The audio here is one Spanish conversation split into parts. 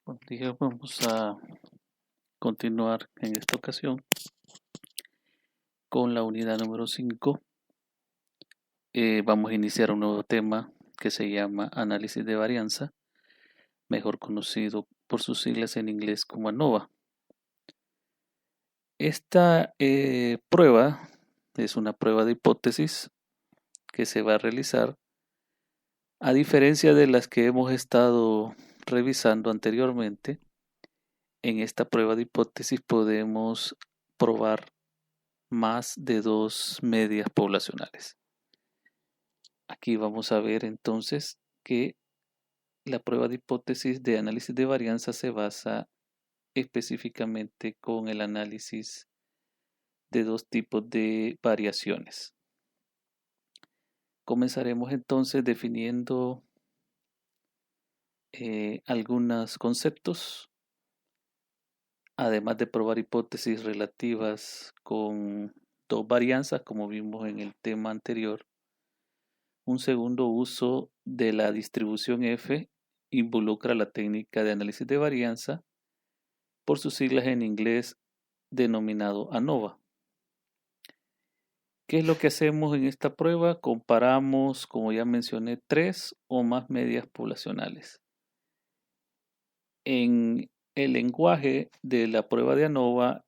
Bueno, dije, vamos a continuar en esta ocasión con la unidad número 5. Vamos a iniciar un nuevo tema que se llama análisis de varianza, mejor conocido por sus siglas en inglés como ANOVA. Esta prueba es una prueba de hipótesis que se va a realizar a diferencia de las que hemos estado revisando anteriormente. En esta prueba de hipótesis podemos probar más de dos medias poblacionales. Aquí vamos a ver entonces que la prueba de hipótesis de análisis de varianza se basa específicamente con el análisis de dos tipos de variaciones. Comenzaremos entonces definiendo algunos conceptos, además de probar hipótesis relativas con dos varianzas, como vimos en el tema anterior. Un segundo uso de la distribución F involucra la técnica de análisis de varianza, por sus siglas en inglés denominado ANOVA. ¿Qué es lo que hacemos en esta prueba? Comparamos, como ya mencioné, tres o más medias poblacionales. En el lenguaje de la prueba de ANOVA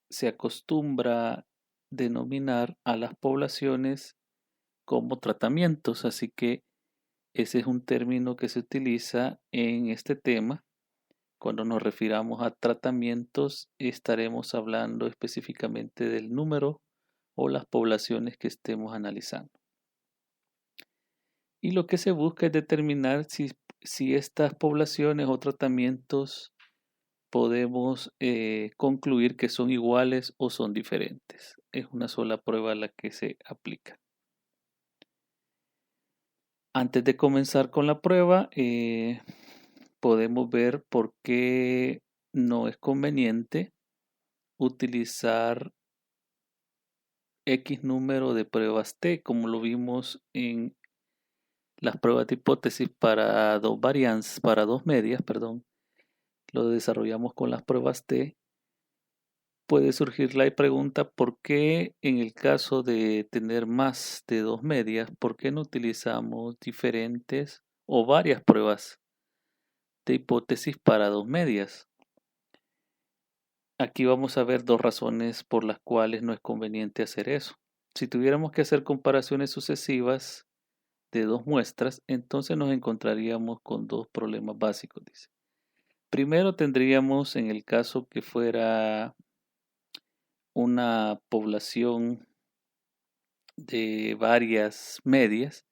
se acostumbra denominar a las poblaciones como tratamientos, así que ese es un término que se utiliza en este tema. Cuando nos refiramos a tratamientos, estaremos hablando específicamente del número o las poblaciones que estemos analizando. Y lo que se busca es determinar si estas poblaciones o tratamientos podemos concluir que son iguales o son diferentes. Es una sola prueba la que se aplica. Antes de comenzar con la prueba, podemos ver por qué no es conveniente utilizar X número de pruebas T, como lo vimos en las pruebas de hipótesis para dos medias, lo desarrollamos con las pruebas T. Puede surgir la pregunta, ¿por qué en el caso de tener más de dos medias, por qué no utilizamos diferentes o varias pruebas de hipótesis para dos medias? Aquí vamos a ver dos razones por las cuales no es conveniente hacer eso. Si tuviéramos que hacer comparaciones sucesivas de dos muestras, entonces nos encontraríamos con dos problemas básicos, dice. Primero tendríamos, en el caso que fuera una población de varias medias,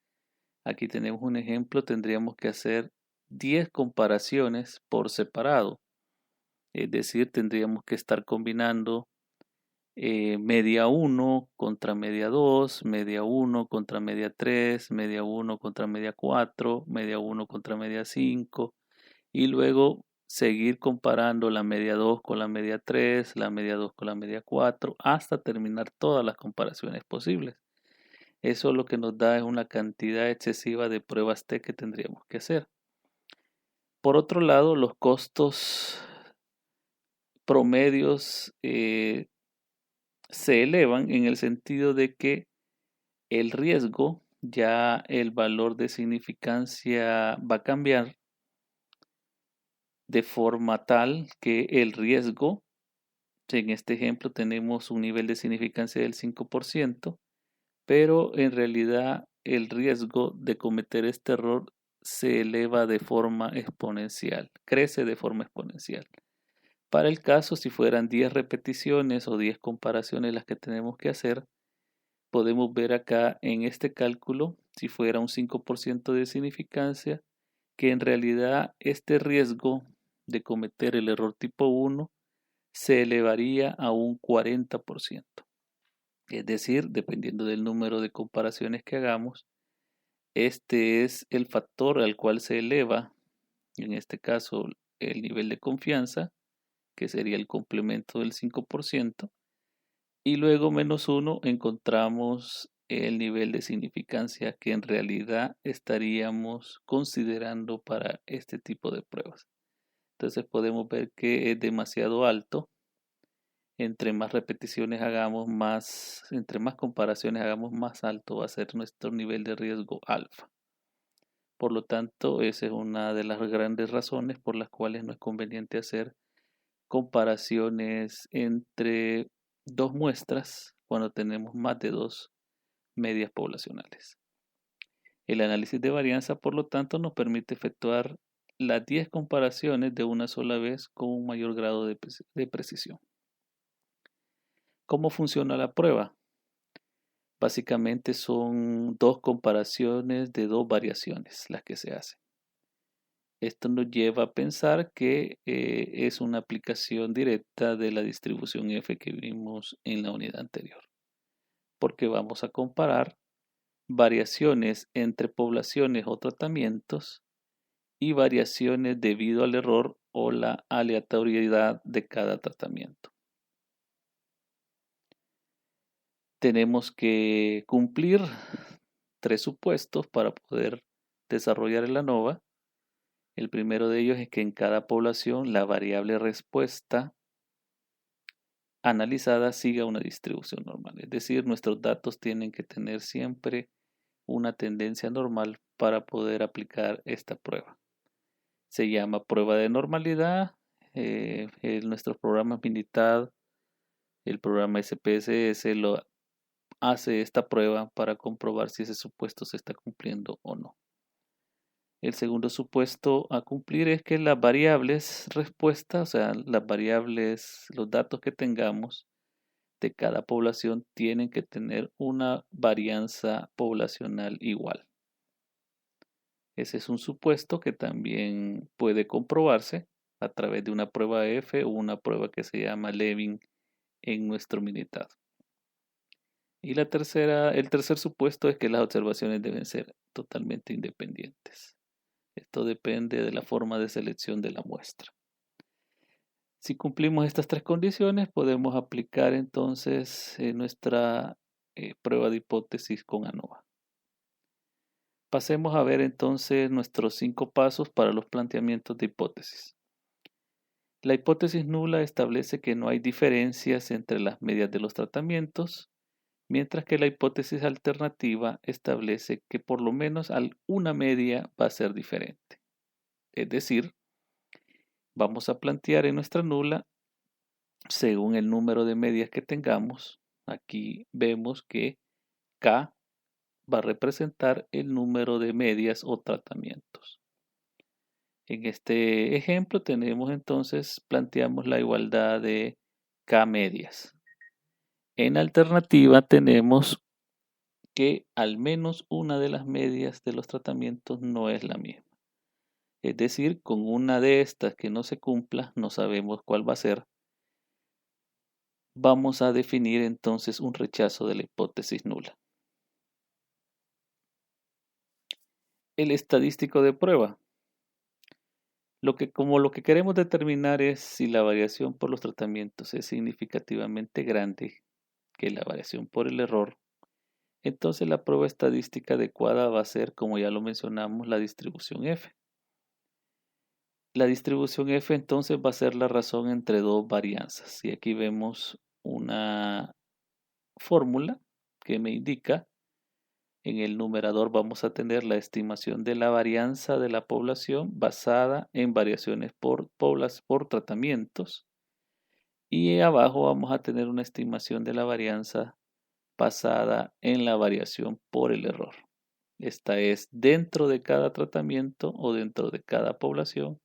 aquí tenemos un ejemplo, tendríamos que hacer 10 comparaciones por separado. Es decir, tendríamos que estar combinando media 1 contra media 2, media 1 contra media 3, media 1 contra media 4, media 1 contra media 5 y luego seguir comparando la media 2 con la media 3, la media 2 con la media 4 hasta terminar todas las comparaciones posibles. Eso lo que nos da es una cantidad excesiva de pruebas T que tendríamos que hacer. Por otro lado, los costos promedios se elevan en el sentido de que el riesgo, ya el valor de significancia va a cambiar de forma tal que el riesgo, en este ejemplo tenemos un nivel de significancia del 5%, pero en realidad el riesgo de cometer este error se eleva de forma exponencial, crece de forma exponencial. Para el caso, si fueran 10 repeticiones o 10 comparaciones las que tenemos que hacer, podemos ver acá en este cálculo, si fuera un 5% de significancia, que en realidad este riesgo de cometer el error tipo 1 se elevaría a un 40%. Es decir, dependiendo del número de comparaciones que hagamos, este es el factor al cual se eleva, en este caso, el nivel de confianza, que sería el complemento del 5%, y luego menos 1 encontramos el nivel de significancia que en realidad estaríamos considerando para este tipo de pruebas. Entonces podemos ver que es demasiado alto. Entre más repeticiones hagamos, entre más comparaciones hagamos, más alto va a ser nuestro nivel de riesgo alfa. Por lo tanto, esa es una de las grandes razones por las cuales no es conveniente hacer comparaciones entre dos muestras cuando tenemos más de dos medias poblacionales. El análisis de varianza, por lo tanto, nos permite efectuar las 10 comparaciones de una sola vez con un mayor grado de precisión. ¿Cómo funciona la prueba? Básicamente son dos comparaciones de dos variaciones las que se hacen. Esto nos lleva a pensar que es una aplicación directa de la distribución F que vimos en la unidad anterior, porque vamos a comparar variaciones entre poblaciones o tratamientos y variaciones debido al error o la aleatoriedad de cada tratamiento. Tenemos que cumplir 3 supuestos para poder desarrollar el ANOVA. El primero de ellos es que en cada población la variable respuesta analizada siga una distribución normal. Es decir, nuestros datos tienen que tener siempre una tendencia normal para poder aplicar esta prueba. Se llama prueba de normalidad. En nuestros programas Minitab, el programa SPSS lo hace esta prueba para comprobar si ese supuesto se está cumpliendo o no. El segundo supuesto a cumplir es que las variables respuesta, o sea, las variables, los datos que tengamos de cada población tienen que tener una varianza poblacional igual. Ese es un supuesto que también puede comprobarse a través de una prueba F o una prueba que se llama Levin en nuestro Minitab. Y el tercer supuesto es que las observaciones deben ser totalmente independientes. Esto depende de la forma de selección de la muestra. Si cumplimos estas 3 condiciones, podemos aplicar entonces nuestra prueba de hipótesis con ANOVA. Pasemos a ver entonces nuestros 5 pasos para los planteamientos de hipótesis. La hipótesis nula establece que no hay diferencias entre las medias de los tratamientos, mientras que la hipótesis alternativa establece que por lo menos una media va a ser diferente. Es decir, vamos a plantear en nuestra nula, según el número de medias que tengamos, aquí vemos que K va a representar el número de medias o tratamientos. En este ejemplo tenemos entonces, planteamos la igualdad de K medias. En alternativa tenemos que al menos una de las medias de los tratamientos no es la misma. Es decir, con una de estas que no se cumpla, no sabemos cuál va a ser. Vamos a definir entonces un rechazo de la hipótesis nula. El estadístico de prueba. Lo que queremos determinar es si la variación por los tratamientos es significativamente grande que la variación por el error. Entonces la prueba estadística adecuada va a ser, como ya lo mencionamos, la distribución F. La distribución F entonces va a ser la razón entre dos varianzas. Y aquí vemos una fórmula que me indica, en el numerador vamos a tener la estimación de la varianza de la población basada en variaciones por tratamientos. Y abajo vamos a tener una estimación de la varianza basada en la variación por el error. Esta es dentro de cada tratamiento o dentro de cada población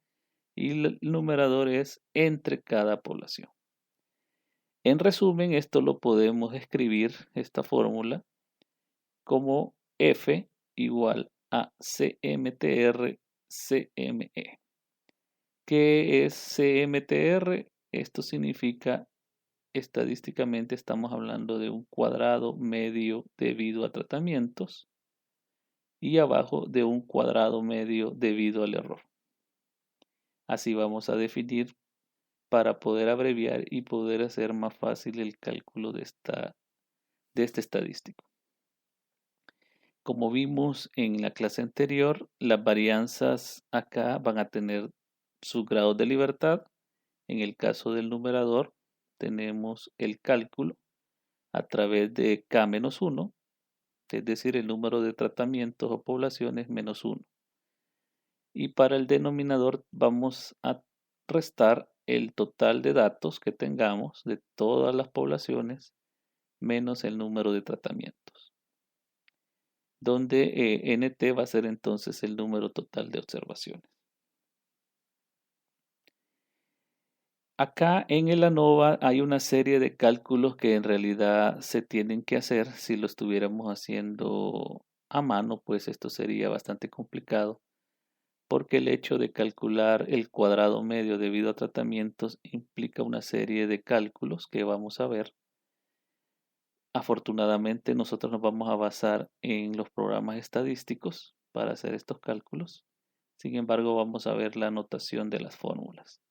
y el numerador es entre cada población. En resumen, esto lo podemos escribir, esta fórmula, como F igual a CMTR CME. ¿Qué es CMTR? Esto significa, estadísticamente estamos hablando de un cuadrado medio debido a tratamientos y abajo de un cuadrado medio debido al error. Así vamos a definir para poder abreviar y poder hacer más fácil el cálculo de este estadístico. Como vimos en la clase anterior, las varianzas acá van a tener sus grados de libertad. En el caso del numerador, tenemos el cálculo a través de K-1, es decir, el número de tratamientos o poblaciones menos 1. Y para el denominador vamos a restar el total de datos que tengamos de todas las poblaciones menos el número de tratamientos, donde NT va a ser entonces el número total de observaciones. Acá en el ANOVA hay una serie de cálculos que en realidad se tienen que hacer. Si lo estuviéramos haciendo a mano, pues esto sería bastante complicado, porque el hecho de calcular el cuadrado medio debido a tratamientos implica una serie de cálculos que vamos a ver. Afortunadamente nosotros nos vamos a basar en los programas estadísticos para hacer estos cálculos. Sin embargo, vamos a ver la notación de las fórmulas.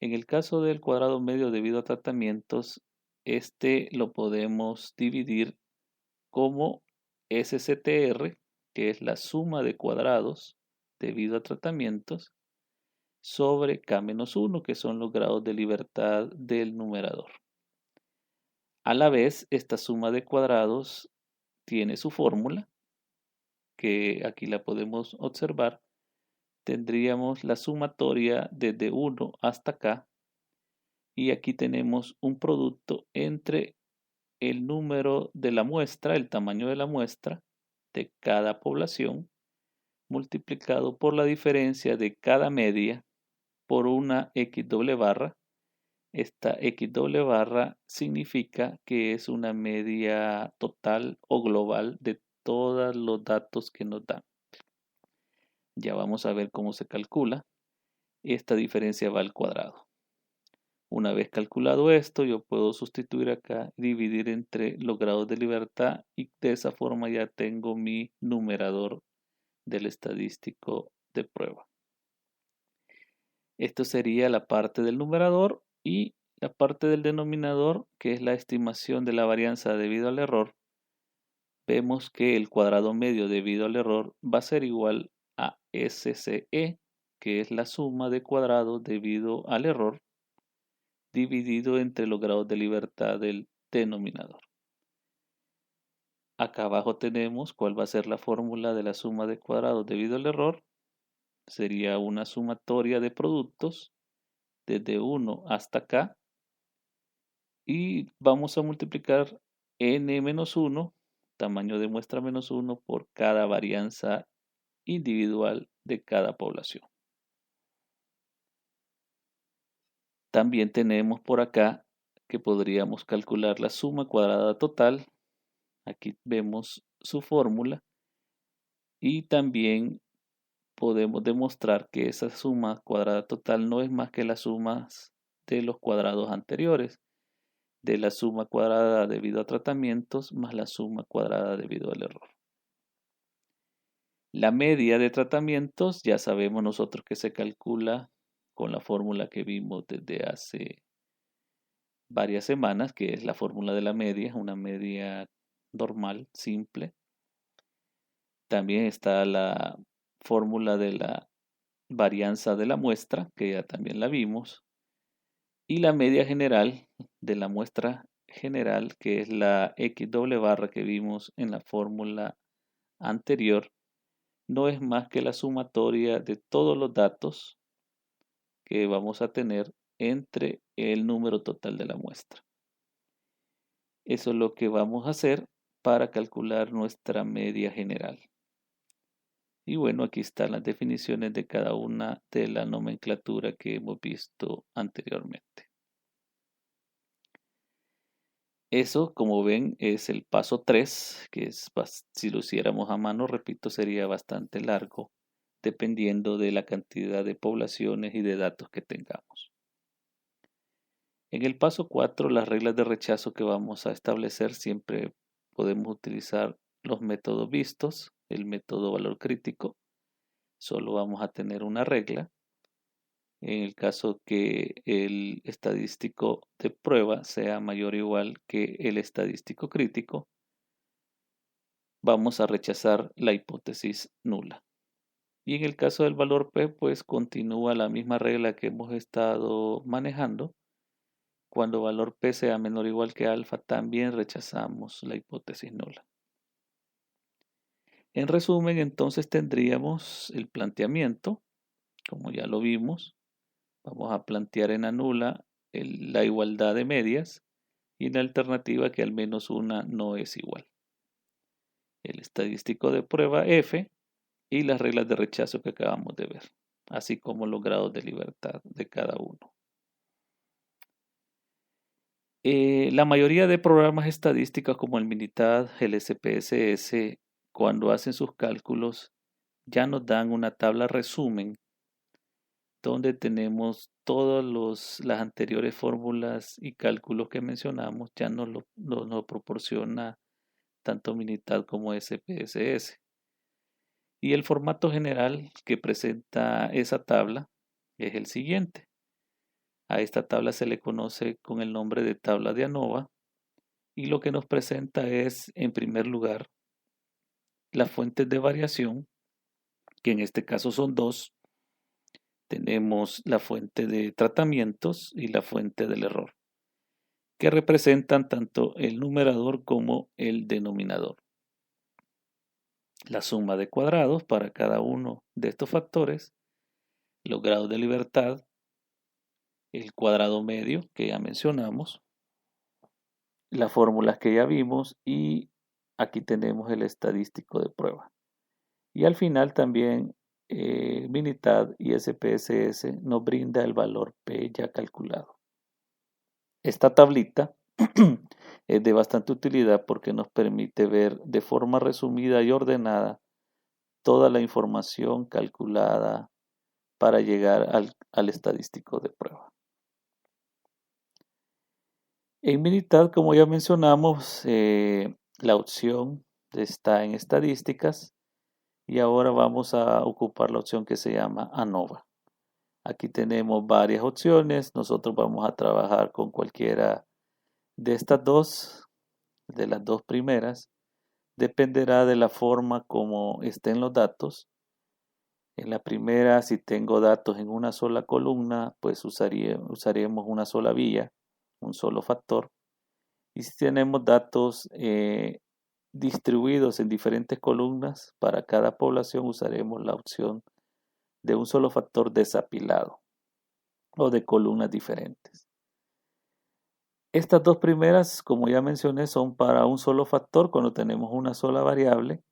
En el caso del cuadrado medio debido a tratamientos, este lo podemos dividir como SCTR, que es la suma de cuadrados debido a tratamientos, sobre K-1, que son los grados de libertad del numerador. A la vez, esta suma de cuadrados tiene su fórmula, que aquí la podemos observar. Tendríamos la sumatoria desde 1 hasta K, y aquí tenemos un producto entre el número de la muestra, el tamaño de la muestra de cada población, multiplicado por la diferencia de cada media por una X doble barra. Esta X doble barra significa que es una media total o global de todos los datos que nos dan. Ya vamos a ver cómo se calcula. Esta diferencia va al cuadrado. Una vez calculado esto, yo puedo sustituir acá, dividir entre los grados de libertad, y de esa forma ya tengo mi numerador del estadístico de prueba. Esto sería la parte del numerador, y la parte del denominador, que es la estimación de la varianza debido al error. Vemos que el cuadrado medio debido al error va a ser igual a SCE, que es la suma de cuadrados debido al error, dividido entre los grados de libertad del denominador. Acá abajo tenemos cuál va a ser la fórmula de la suma de cuadrados debido al error. Sería una sumatoria de productos desde 1 hasta K, y vamos a multiplicar n-1, tamaño de muestra menos 1, por cada varianza individual de cada población. También tenemos por acá que podríamos calcular la suma cuadrada total. Aquí vemos su fórmula, y también podemos demostrar que esa suma cuadrada total no es más que las sumas de los cuadrados anteriores, de la suma cuadrada debido a tratamientos más la suma cuadrada debido al error. La media de tratamientos ya sabemos nosotros que se calcula con la fórmula que vimos desde hace varias semanas, que es la fórmula de la media, una media normal, simple. También está la fórmula de la varianza de la muestra, que ya también la vimos, y la media general de la muestra general, que es la X doble barra que vimos en la fórmula anterior. No es más que la sumatoria de todos los datos que vamos a tener entre el número total de la muestra. Eso es lo que vamos a hacer para calcular nuestra media general. Y bueno, aquí están las definiciones de cada una de la nomenclatura que hemos visto anteriormente. Eso, como ven, es el paso 3, que es, si lo hiciéramos a mano, repito, sería bastante largo, dependiendo de la cantidad de poblaciones y de datos que tengamos. En el paso 4, las reglas de rechazo que vamos a establecer, siempre podemos utilizar los métodos vistos, el método valor crítico. Solo vamos a tener una regla. En el caso que el estadístico de prueba sea mayor o igual que el estadístico crítico, vamos a rechazar la hipótesis nula. Y en el caso del valor P, pues continúa la misma regla que hemos estado manejando. Cuando valor P sea menor o igual que alfa, también rechazamos la hipótesis nula. En resumen, entonces tendríamos el planteamiento, como ya lo vimos. Vamos a plantear en la nula la igualdad de medias y en la alternativa que al menos una no es igual. El estadístico de prueba F y las reglas de rechazo que acabamos de ver, así como los grados de libertad de cada uno. La mayoría de programas estadísticos como el Minitab, el SPSS, cuando hacen sus cálculos, ya nos dan una tabla resumen donde tenemos todas las anteriores fórmulas y cálculos que mencionamos, ya nos lo proporciona tanto Minitab como SPSS. Y el formato general que presenta esa tabla es el siguiente. A esta tabla se le conoce con el nombre de tabla de ANOVA y lo que nos presenta es, en primer lugar, las fuentes de variación, que en este caso son dos. Tenemos la fuente de tratamientos y la fuente del error, que representan tanto el numerador como el denominador. La suma de cuadrados para cada uno de estos factores, los grados de libertad, el cuadrado medio que ya mencionamos, las fórmulas que ya vimos y aquí tenemos el estadístico de prueba. Y al final también Minitab y SPSS nos brinda el valor P ya calculado. Esta tablita es de bastante utilidad porque nos permite ver de forma resumida y ordenada toda la información calculada para llegar al estadístico de prueba. En Minitab, como ya mencionamos, la opción está en estadísticas y ahora vamos a ocupar la opción que se llama ANOVA. Aquí tenemos varias opciones, nosotros vamos a trabajar con cualquiera de estas dos, de las dos primeras, dependerá de la forma como estén los datos. En la primera, si tengo datos en una sola columna, pues usaremos una sola vía, un solo factor. Y si tenemos datos distribuidos en diferentes columnas, para cada población usaremos la opción de un solo factor desapilado o de columnas diferentes. Estas dos primeras, como ya mencioné, son para un solo factor cuando tenemos una sola variable.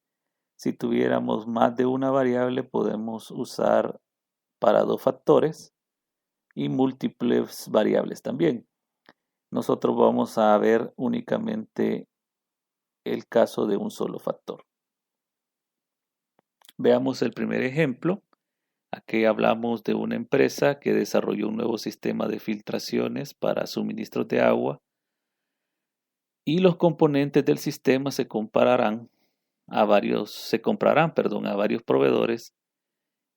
Si tuviéramos más de una variable, podemos usar para dos factores y múltiples variables también. Nosotros vamos a ver únicamente el caso de un solo factor. Veamos el primer ejemplo. Aquí hablamos de una empresa que desarrolló un nuevo sistema de filtraciones para suministros de agua y los componentes del sistema se comprarán a varios proveedores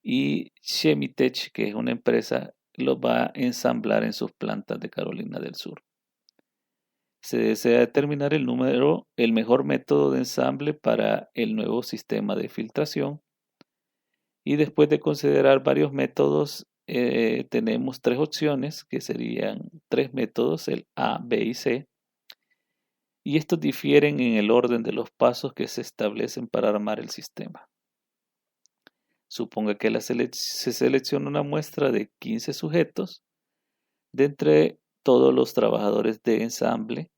y Chemitech, que es una empresa, los va a ensamblar en sus plantas de Carolina del Sur. Se desea determinar el mejor método de ensamble para el nuevo sistema de filtración. Y después de considerar varios métodos, tenemos tres opciones, que serían tres métodos, el A, B y C. Y estos difieren en el orden de los pasos que se establecen para armar el sistema. Suponga que se selecciona una muestra de 15 sujetos de entre todos los trabajadores de ensamble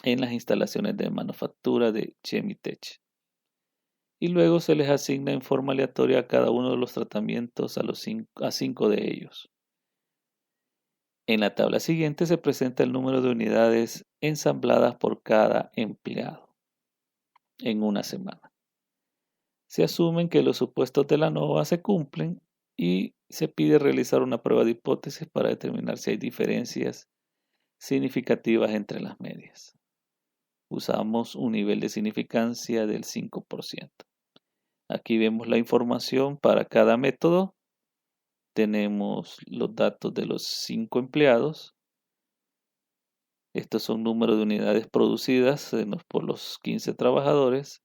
en las instalaciones de manufactura de Chemitech. Y luego se les asigna en forma aleatoria a cada uno de los tratamientos a 5 de ellos. En la tabla siguiente se presenta el número de unidades ensambladas por cada empleado en una semana. Se asumen que los supuestos de la ANOVA se cumplen y se pide realizar una prueba de hipótesis para determinar si hay diferencias significativas entre las medias. Usamos un nivel de significancia del 5%. Aquí vemos la información para cada método. Tenemos los datos de los 5 empleados. Estos son números de unidades producidas por los 15 trabajadores.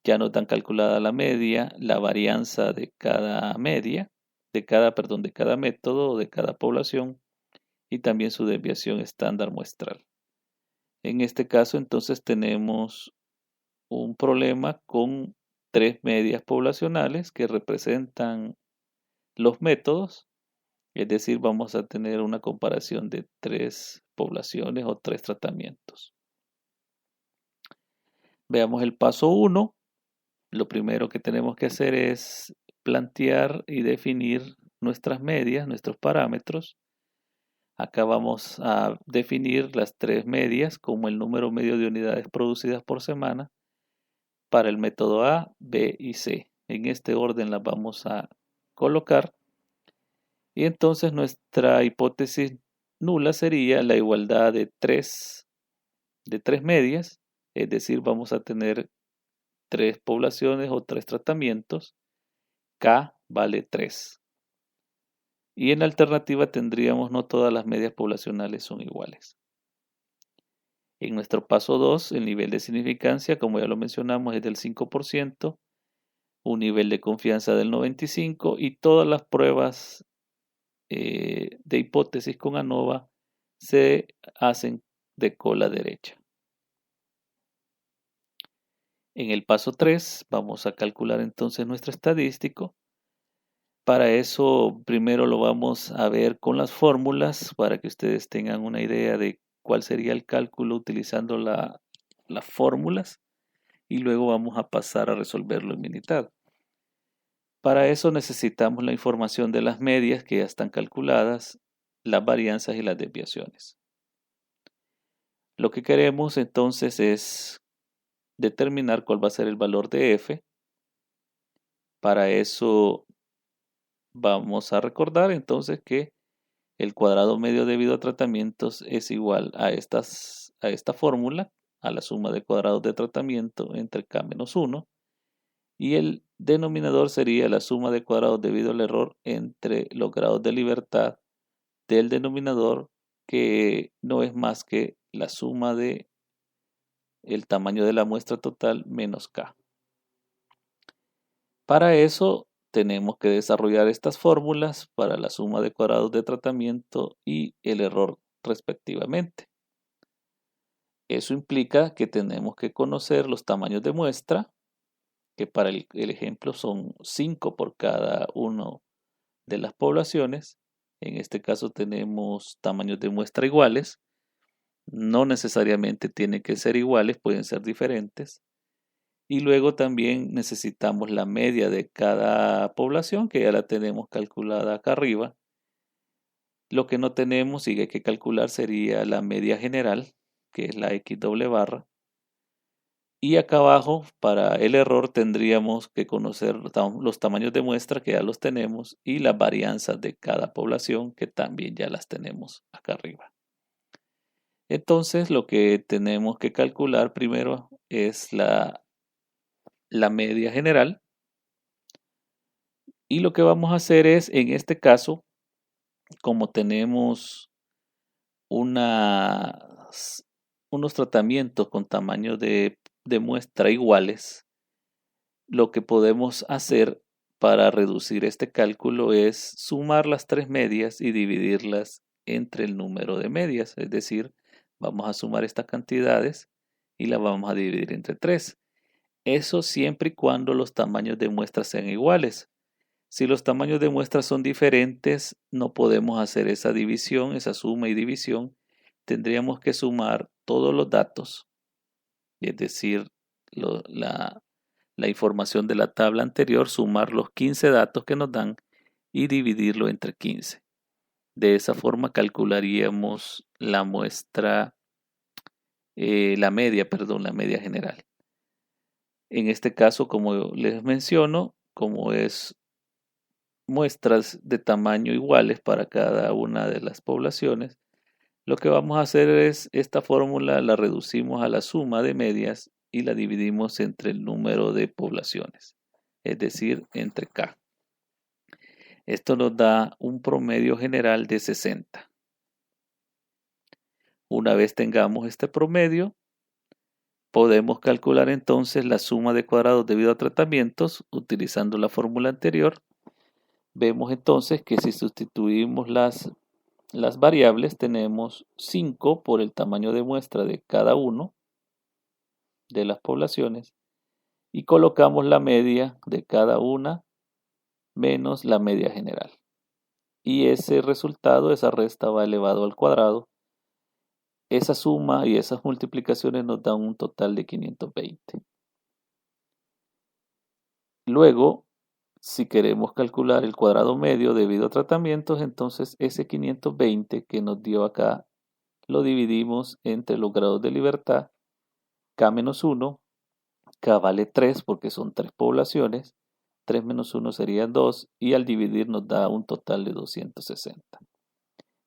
Ya nos dan calculada la media, la varianza de cada media, de cada método o de cada población y también su desviación estándar muestral. En este caso, entonces, tenemos un problema con tres medias poblacionales que representan los métodos, es decir, vamos a tener una comparación de tres poblaciones o tres tratamientos. Veamos el paso 1. Lo primero que tenemos que hacer es plantear y definir nuestras medias, nuestros parámetros. Acá vamos a definir las tres medias como el número medio de unidades producidas por semana para el método A, B y C. En este orden las vamos a colocar. Y entonces nuestra hipótesis nula sería la igualdad de tres medias, es decir, vamos a tener tres poblaciones o tres tratamientos. K vale 3. Y en alternativa tendríamos no todas las medias poblacionales son iguales. En nuestro paso 2, el nivel de significancia, como ya lo mencionamos, es del 5%, un nivel de confianza del 95% y todas las pruebas de hipótesis con ANOVA se hacen de cola derecha. En el paso 3 vamos a calcular entonces nuestro estadístico. Para eso primero lo vamos a ver con las fórmulas para que ustedes tengan una idea de cuál sería el cálculo utilizando las fórmulas y luego vamos a pasar a resolverlo en Minitab. Para eso necesitamos la información de las medias que ya están calculadas, las varianzas y las desviaciones. Lo que queremos entonces es determinar cuál va a ser el valor de f. Para eso vamos a recordar entonces que el cuadrado medio debido a tratamientos es igual a esta fórmula, a la suma de cuadrados de tratamiento entre k menos 1, y el denominador sería la suma de cuadrados debido al error entre los grados de libertad del denominador, que no es más que la suma de el tamaño de la muestra total menos k. Para eso tenemos que desarrollar estas fórmulas para la suma de cuadrados de tratamiento y el error respectivamente. Eso implica que tenemos que conocer los tamaños de muestra, que para el ejemplo son 5 por cada uno de las poblaciones. En este caso tenemos tamaños de muestra iguales. No necesariamente tienen que ser iguales, pueden ser diferentes. Y luego también necesitamos la media de cada población, que ya la tenemos calculada acá arriba. Lo que no tenemos y que hay que calcular sería la media general, que es la X doble barra. Y acá abajo, para el error, tendríamos que conocer los tamaños de muestra, que ya los tenemos, y las varianzas de cada población, que también ya las tenemos acá arriba. Entonces, lo que tenemos que calcular primero es la media general. Y lo que vamos a hacer es, en este caso, como tenemos unos tratamientos con tamaños de muestra iguales, lo que podemos hacer para reducir este cálculo es sumar las tres medias y dividirlas entre el número de medias. Es decir, vamos a sumar estas cantidades y las vamos a dividir entre 3. Eso siempre y cuando los tamaños de muestra sean iguales. Si los tamaños de muestra son diferentes, no podemos hacer esa división, esa suma y división. Tendríamos que sumar todos los datos, es decir, la información de la tabla anterior, sumar los 15 datos que nos dan y dividirlo entre 15. De esa forma calcularíamos la muestra, la media general. En este caso, como les menciono, como es muestras de tamaño iguales para cada una de las poblaciones, lo que vamos a hacer es esta fórmula la reducimos a la suma de medias y la dividimos entre el número de poblaciones, es decir, entre K. Esto nos da un promedio general de 60. Una vez tengamos este promedio, Podemos calcular entonces la suma de cuadrados debido a tratamientos utilizando la fórmula anterior. Vemos entonces que si sustituimos las variables, tenemos 5 por el tamaño de muestra de cada uno de las poblaciones y colocamos la media de cada una menos la media general. Y ese resultado, esa resta va elevado al cuadrado. Esa suma y esas multiplicaciones nos dan un total de 520. Luego, si queremos calcular el cuadrado medio debido a tratamientos, entonces ese 520 que nos dio acá lo dividimos entre los grados de libertad. K-1, K vale 3 porque son 3 poblaciones, 3 menos 1 sería 2 y al dividir nos da un total de 260.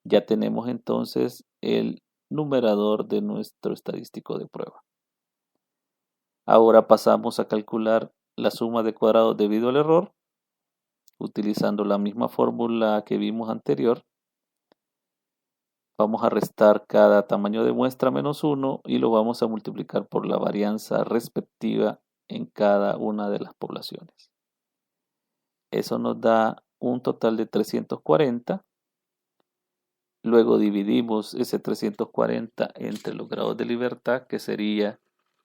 Ya tenemos entonces el numerador de nuestro estadístico de prueba. Ahora pasamos a calcular la suma de cuadrados debido al error, utilizando la misma fórmula que vimos anterior. Vamos a restar cada tamaño de muestra menos 1 y lo vamos a multiplicar por la varianza respectiva en cada una de las poblaciones. Eso nos da un total de 340. Luego dividimos ese 340 entre los grados de libertad, que sería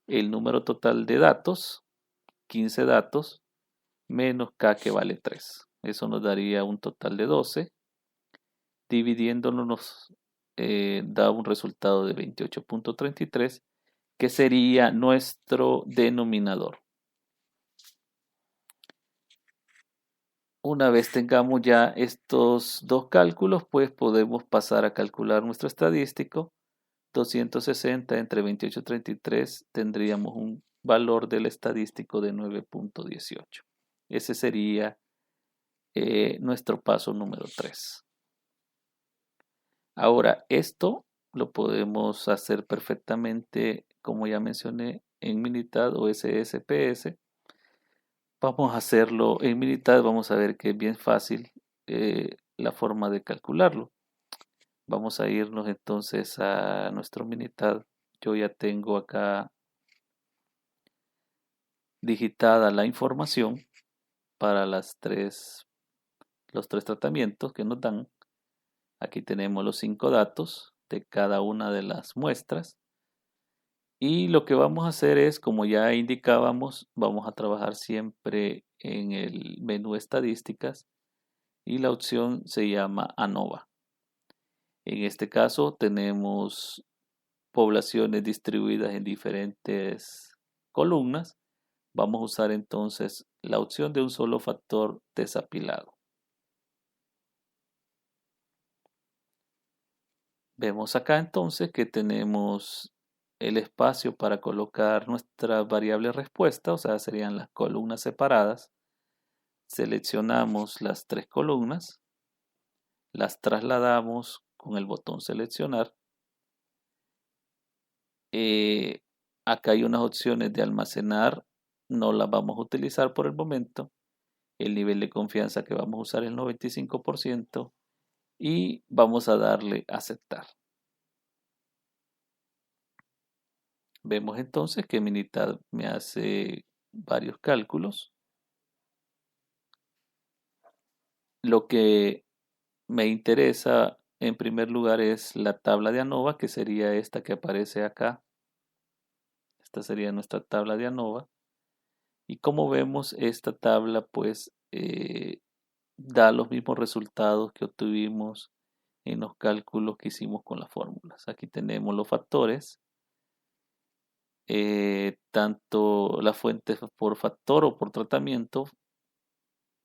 el número total de datos, 15 datos, menos K que vale 3. Eso nos daría un total de 12. Dividiéndolo nos da un resultado de 28.33, que sería nuestro denominador. Una vez tengamos ya estos dos cálculos, pues podemos pasar a calcular nuestro estadístico. 260 entre 28.33 tendríamos un valor del estadístico de 9.18. Ese sería nuestro paso número 3. Ahora, esto lo podemos hacer perfectamente, como ya mencioné, en Minitab o SSPS. Vamos a hacerlo en Minitab, vamos a ver que es bien fácil la forma de calcularlo. Vamos a irnos entonces a nuestro Minitab. Yo ya tengo acá digitada la información para los tres tratamientos que nos dan. Aquí tenemos los 5 datos de cada una de las muestras. Y lo que vamos a hacer es, como ya indicábamos, vamos a trabajar siempre en el menú estadísticas y la opción se llama ANOVA. En este caso tenemos poblaciones distribuidas en diferentes columnas. Vamos a usar entonces la opción de un solo factor desapilado. Vemos acá entonces que tenemos el espacio para colocar nuestra variable respuesta, o sea, serían las columnas separadas. Seleccionamos las 3 columnas, las trasladamos con el botón seleccionar. Acá hay unas opciones de almacenar, no las vamos a utilizar por el momento. El nivel de confianza que vamos a usar es el 95% y vamos a darle a aceptar. Vemos entonces que Minitab me hace varios cálculos. Lo que me interesa en primer lugar es la tabla de ANOVA, que sería esta que aparece acá. Esta sería nuestra tabla de ANOVA. Y como vemos, esta tabla pues da los mismos resultados que obtuvimos en los cálculos que hicimos con las fórmulas. Aquí tenemos los factores, tanto la fuente por factor o por tratamiento,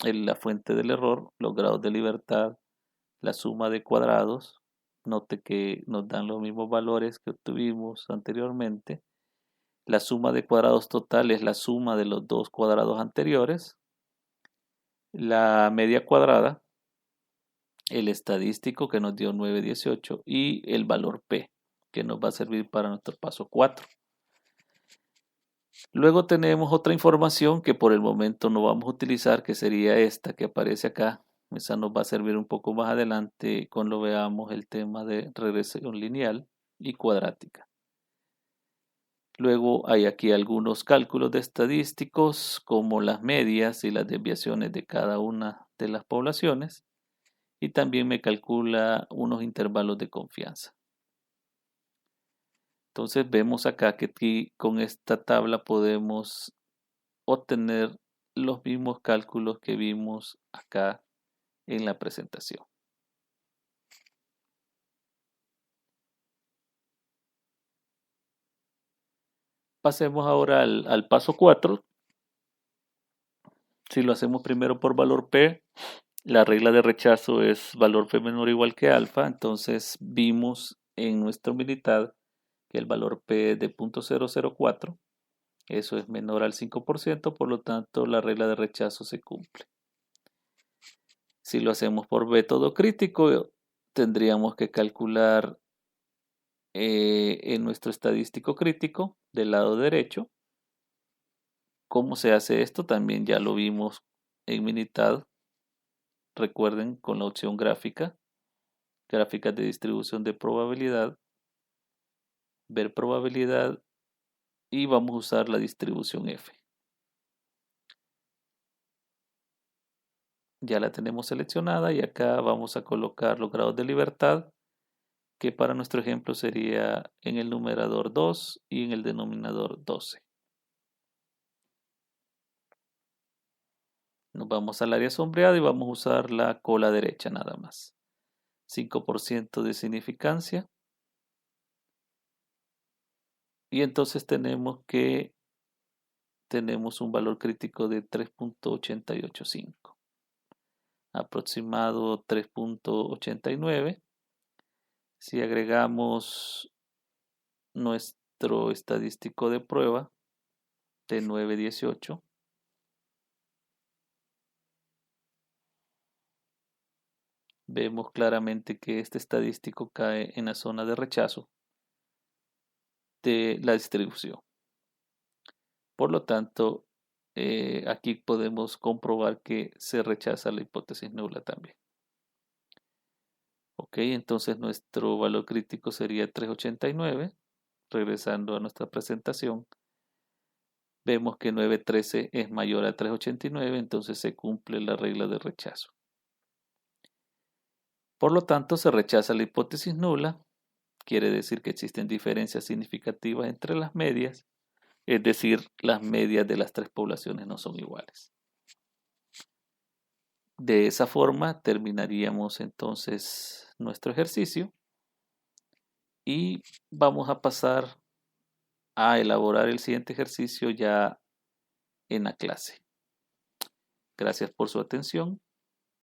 la fuente del error, los grados de libertad, la suma de cuadrados. Note que nos dan los mismos valores que obtuvimos anteriormente. La suma de cuadrados total es la suma de los dos cuadrados anteriores. La media cuadrada, el estadístico que nos dio 9.18 y el valor P que nos va a servir para nuestro paso 4. Luego tenemos otra información que por el momento no vamos a utilizar, que sería esta que aparece acá. Esa nos va a servir un poco más adelante cuando veamos el tema de regresión lineal y cuadrática. Luego hay aquí algunos cálculos de estadísticos como las medias y las desviaciones de cada una de las poblaciones y también me calcula unos intervalos de confianza. Entonces vemos acá que aquí con esta tabla podemos obtener los mismos cálculos que vimos acá en la presentación. Pasemos ahora al paso 4. Si lo hacemos primero por valor P, la regla de rechazo es valor P menor o igual que alfa, entonces vimos en nuestro Minitab que el valor P es de 0.004, eso es menor al 5%, por lo tanto la regla de rechazo se cumple. Si lo hacemos por método crítico, tendríamos que calcular en nuestro estadístico crítico del lado derecho. ¿Cómo se hace esto? También ya lo vimos en Minitab. Recuerden, con la opción gráfica, gráficas de distribución de probabilidad, ver probabilidad y vamos a usar la distribución F. Ya la tenemos seleccionada y acá vamos a colocar los grados de libertad, que para nuestro ejemplo sería en el numerador 2 y en el denominador 12. Nos vamos al área sombreada y vamos a usar la cola derecha nada más. 5% de significancia. Y entonces tenemos un valor crítico de 3.885. Aproximado 3.89. Si agregamos nuestro estadístico de prueba de 9.18, vemos claramente que este estadístico cae en la zona de rechazo de la distribución. Por lo tanto, aquí podemos comprobar que se rechaza la hipótesis nula también. Ok, entonces nuestro valor crítico sería 3.89. Regresando a nuestra presentación, vemos que 9.13 es mayor a 3.89, entonces se cumple la regla de rechazo. Por lo tanto, se rechaza la hipótesis nula, quiere decir que existen diferencias significativas entre las medias, es decir, las medias de las tres poblaciones no son iguales. De esa forma terminaríamos entonces nuestro ejercicio y vamos a pasar a elaborar el siguiente ejercicio ya en la clase. Gracias por su atención.